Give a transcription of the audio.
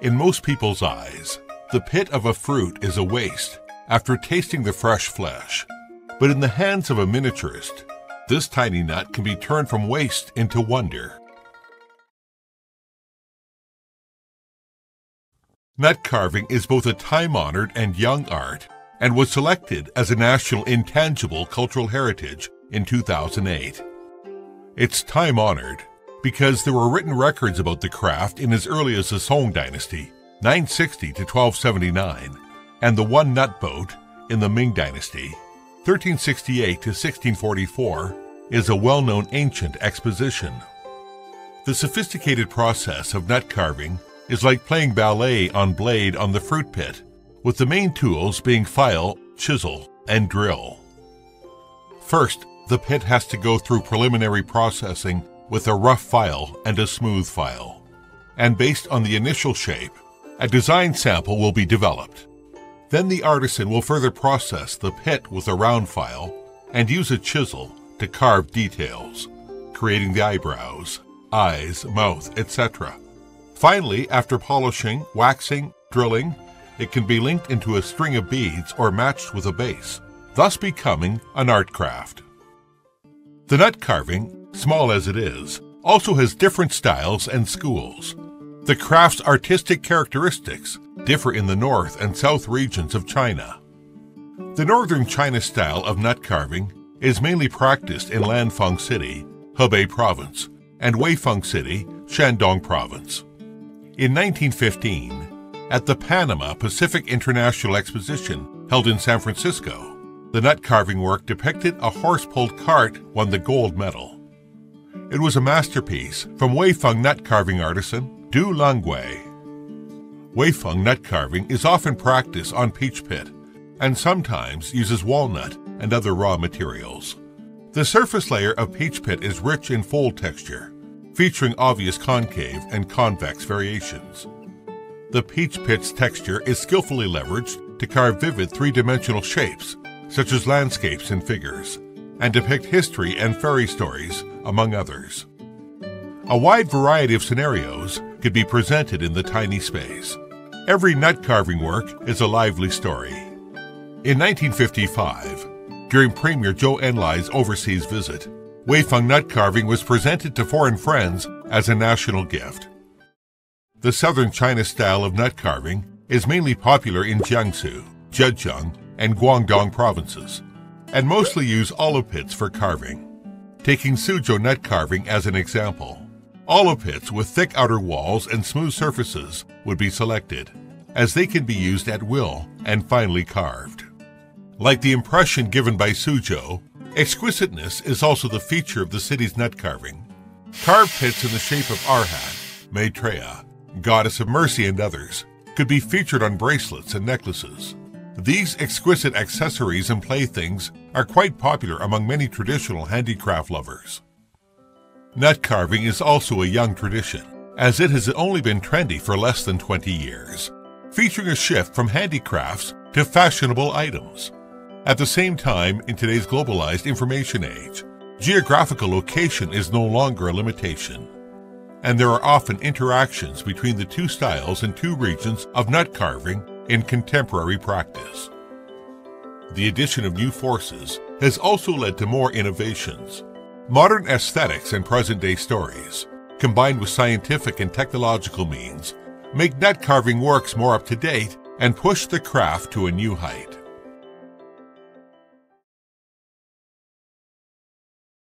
In most people's eyes, the pit of a fruit is a waste after tasting the fresh flesh. But in the hands of a miniaturist, this tiny nut can be turned from waste into wonder. Nut carving is both a time-honored and young art and was selected as a National Intangible Cultural Heritage in 2008. It's time-honored because there were written records about the craft in as early as the Song Dynasty, 960 to 1279, and the One Nut Boat in the Ming Dynasty, 1368 to 1644, is a well-known ancient exposition. The sophisticated process of nut carving is like playing ballet on blade on the fruit pit, with the main tools being file, chisel, and drill. First, the pit has to go through preliminary processing with a rough file and a smooth file. And based on the initial shape, a design sample will be developed. Then the artisan will further process the pit with a round file and use a chisel to carve details, creating the eyebrows, eyes, mouth, etc. Finally, after polishing, waxing, drilling, it can be linked into a string of beads or matched with a base, thus becoming an art craft. The nut carving, small as it is, also has different styles and schools. The craft's artistic characteristics differ in the north and south regions of China. The northern China style of nut carving is mainly practiced in Lanfeng City, Hebei Province, and Weifeng City, Shandong Province. In 1915, at the Panama Pacific International Exposition held in San Francisco, the nut carving work depicted a horse-pulled cart won the gold medal. It was a masterpiece from Weifeng nut carving artisan Du Langwei. Weifeng nut carving is often practiced on peach pit and sometimes uses walnut and other raw materials. The surface layer of peach pit is rich in fold texture, featuring obvious concave and convex variations. The peach pit's texture is skillfully leveraged to carve vivid three-dimensional shapes, such as landscapes and figures, and depict history and fairy stories, among others. A wide variety of scenarios could be presented in the tiny space. Every nut carving work is a lively story. In 1955, during Premier Zhou Enlai's overseas visit, Weifeng nut carving was presented to foreign friends as a national gift. The southern China style of nut carving is mainly popular in Jiangsu, Zhejiang, and Guangdong provinces, and mostly use olive pits for carving. Taking Suzhou nut carving as an example, olive pits with thick outer walls and smooth surfaces would be selected, as they can be used at will and finely carved. Like the impression given by Suzhou, exquisiteness is also the feature of the city's nut carving. Carved pits in the shape of Arhat, Maitreya, Goddess of Mercy, and others could be featured on bracelets and necklaces. These exquisite accessories and playthings are quite popular among many traditional handicraft lovers. Nut carving is also a young tradition, as it has only been trendy for less than 20 years, featuring a shift from handicrafts to fashionable items. At the same time, in today's globalized information age, geographical location is no longer a limitation, and there are often interactions between the two styles and two regions of nut carving in contemporary practice. The addition of new forces has also led to more innovations. Modern aesthetics and present-day stories, combined with scientific and technological means, make nut carving works more up-to-date and push the craft to a new height.